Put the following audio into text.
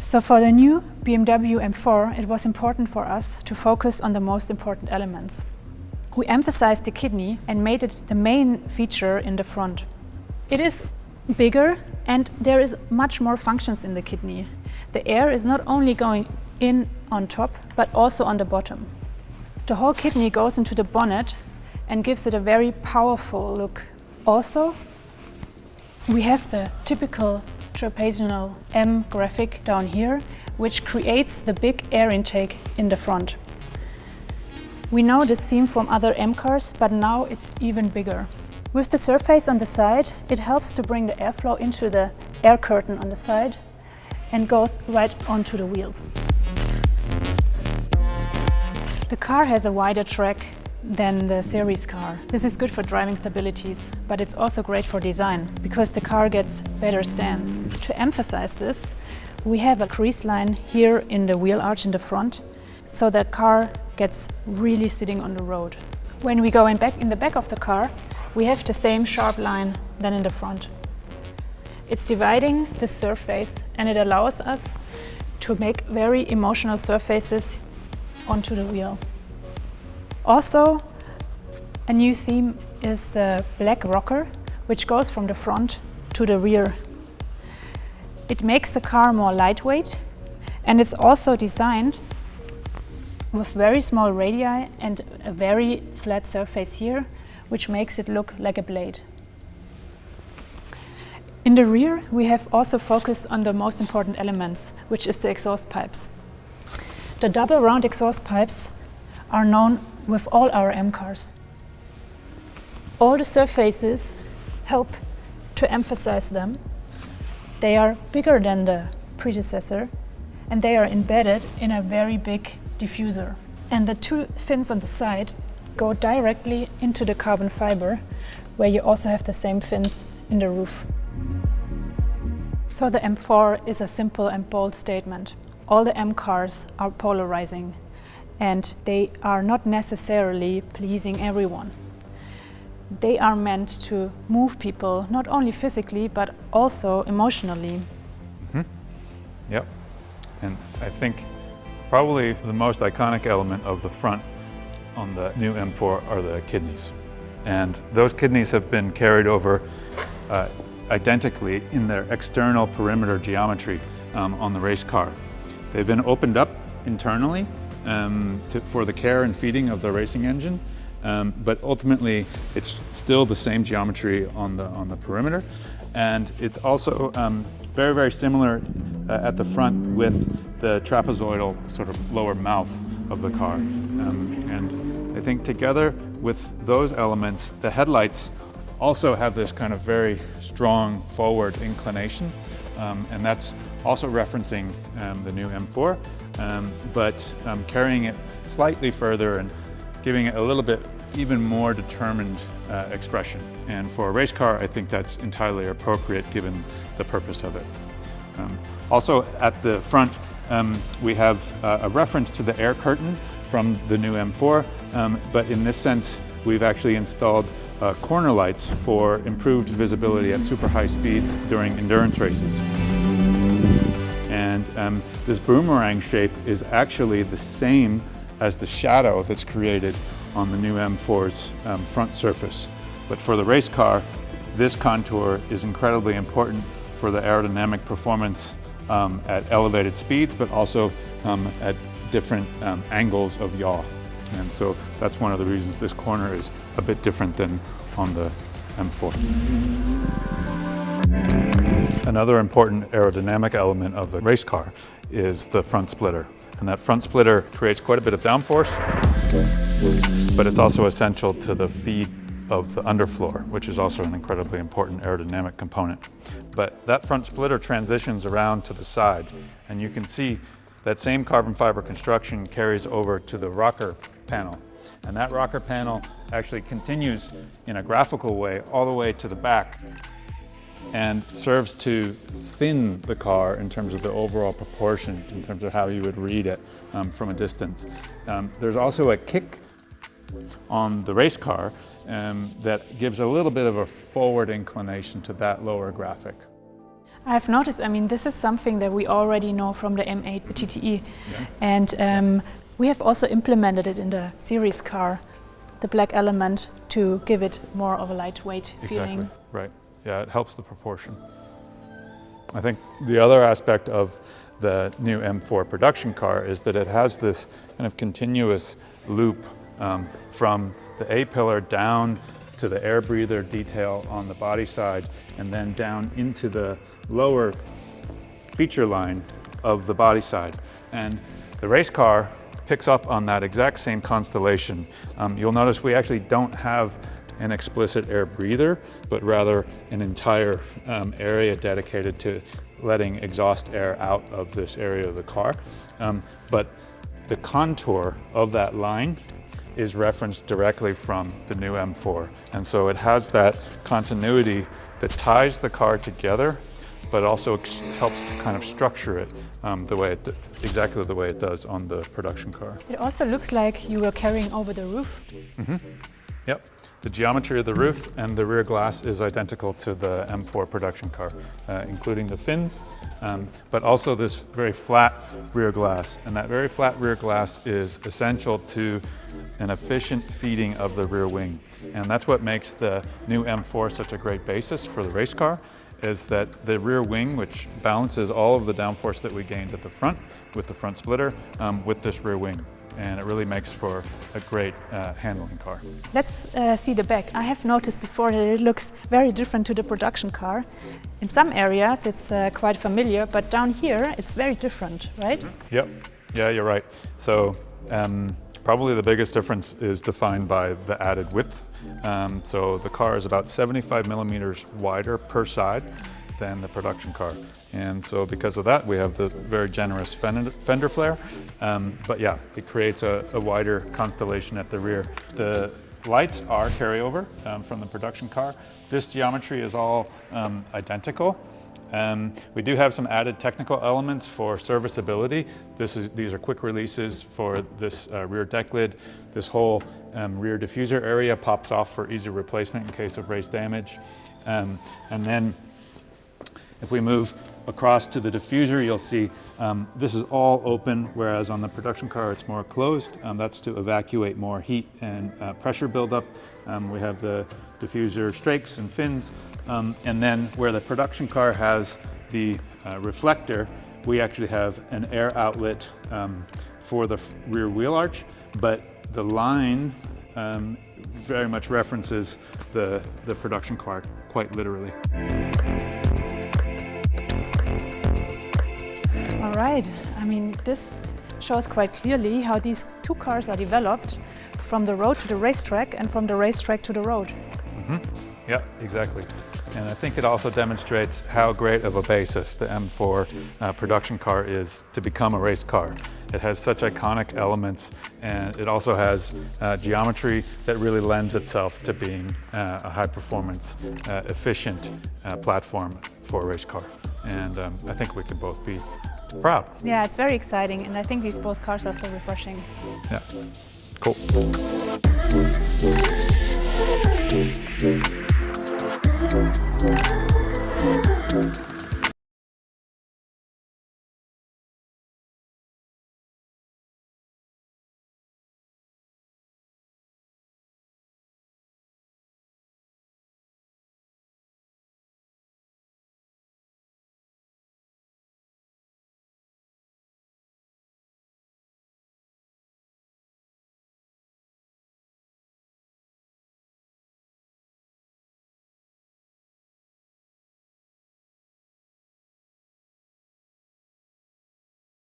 So for the new BMW M4, it was important for us to focus on the most important elements. We emphasized the kidney and made it the main feature in the front. It is bigger and there is much more functions in the kidney. The air is not only going in on top, but also on the bottom. The whole kidney goes into the bonnet and gives it a very powerful look. Also, we have the typical trapezoidal M graphic down here, which creates the big air intake in the front. We know this theme from other M cars, but now it's even bigger. With the surface on the side, it helps to bring the airflow into the air curtain on the side and goes right onto the wheels. The car has a wider track than the series car. This is good for driving stabilities, but it's also great for design because the car gets better stance. To emphasize this, we have a crease line here in the wheel arch in the front, so the car gets really sitting on the road. When we go in the back of the car, we have the same sharp line than in the front. It's dividing the surface and it allows us to make very emotional surfaces onto the wheel. Also, a new theme is the black rocker, which goes from the front to the rear. It makes the car more lightweight, and it's also designed with very small radii and a very flat surface here, which makes it look like a blade. In the rear, we have also focused on the most important elements, which is the exhaust pipes. The double round exhaust pipes are known with all our M cars. All the surfaces help to emphasize them. They are bigger than the predecessor and they are embedded in a very big diffuser. And the two fins on the side go directly into the carbon fiber, where you also have the same fins in the roof. So the M4 is a simple and bold statement. All the M cars are polarizing, and they are not necessarily pleasing everyone. They are meant to move people, not only physically, but also emotionally. Yep. And I think probably the most iconic element of the front on the new M4 are the kidneys. And those kidneys have been carried over identically in their external perimeter geometry on the race car. They've been opened up internally for the care and feeding of the racing engine, but ultimately it's still the same geometry on the perimeter, and it's also very, very similar at the front with the trapezoidal sort of lower mouth of the car. And I think together with those elements, the headlights also have this kind of very strong forward inclination, and that's also referencing the new M4, but carrying it slightly further and giving it a little bit even more determined expression. And for a race car, I think that's entirely appropriate given the purpose of it. Also at the front, we have a reference to the air curtain from the new M4, but in this sense, we've actually installed corner lights for improved visibility at super high speeds during endurance races. And this boomerang shape is actually the same as the shadow that's created on the new M4's front surface. But for the race car, this contour is incredibly important for the aerodynamic performance at elevated speeds, but also at different angles of yaw. And so that's one of the reasons this corner is a bit different than on the M4. Another important aerodynamic element of the race car is the front splitter. And that front splitter creates quite a bit of downforce, but it's also essential to the feed of the underfloor, which is also an incredibly important aerodynamic component. But that front splitter transitions around to the side, and you can see that same carbon fiber construction carries over to the rocker panel. And that rocker panel actually continues in a graphical way all the way to the back and serves to thin the car in terms of the overall proportion, in terms of how you would read it from a distance. There's also a kick on the race car that gives a little bit of a forward inclination to that lower graphic. I've noticed, I mean, this is something that we already know from the M8 GTE. Yeah. And we have also implemented it in the series car, the black element, to give it more of a lightweight feeling. Exactly, right. Yeah, it helps the proportion. I think the other aspect of the new M4 production car is that it has this kind of continuous loop from the A-pillar down to the air breather detail on the body side, and then down into the lower feature line of the body side. And the race car picks up on that exact same constellation. You'll notice we actually don't have an explicit air breather, but rather an entire area dedicated to letting exhaust air out of this area of the car. But the contour of that line is referenced directly from the new M4. And so it has that continuity that ties the car together, but also helps to kind of structure it exactly the way it does on the production car. It also looks like you were carrying over the roof. Mm-hmm. Yep. The geometry of the roof and the rear glass is identical to the M4 production car, including the fins, but also this very flat rear glass. And that very flat rear glass is essential to an efficient feeding of the rear wing. And that's what makes the new M4 such a great basis for the race car, is that the rear wing, which balances all of the downforce that we gained at the front with the front splitter, with this rear wing. And it really makes for a great handling car. Let's see the back. I have noticed before that it looks very different to the production car. In some areas it's quite familiar, but down here it's very different, right? Mm-hmm. Yep, yeah, you're right. So probably the biggest difference is defined by the added width. So the car is about 75 millimeters wider per side than the production car. And so because of that, we have the very generous fender flare. But yeah, it creates a wider constellation at the rear. The lights are carryover from the production car. This geometry is all identical. We do have some added technical elements for serviceability. These are quick releases for this rear deck lid. This whole rear diffuser area pops off for easy replacement in case of race damage. And then if we move across to the diffuser, you'll see this is all open, whereas on the production car it's more closed. That's to evacuate more heat and pressure buildup. We have the diffuser strakes and fins. And then where the production car has the reflector, we actually have an air outlet for the rear wheel arch, but the line very much references the production car quite literally. All right, I mean, this shows quite clearly how these two cars are developed from the road to the racetrack and from the racetrack to the road. Mm-hmm. Yeah, exactly. And I think it also demonstrates how great of a basis the M4 production car is to become a race car. It has such iconic elements, and it also has geometry that really lends itself to being a high-performance, efficient platform for a race car. And I think we could both be proud. Yeah, it's very exciting, and I think these both cars are so refreshing. Yeah, cool. Thank you.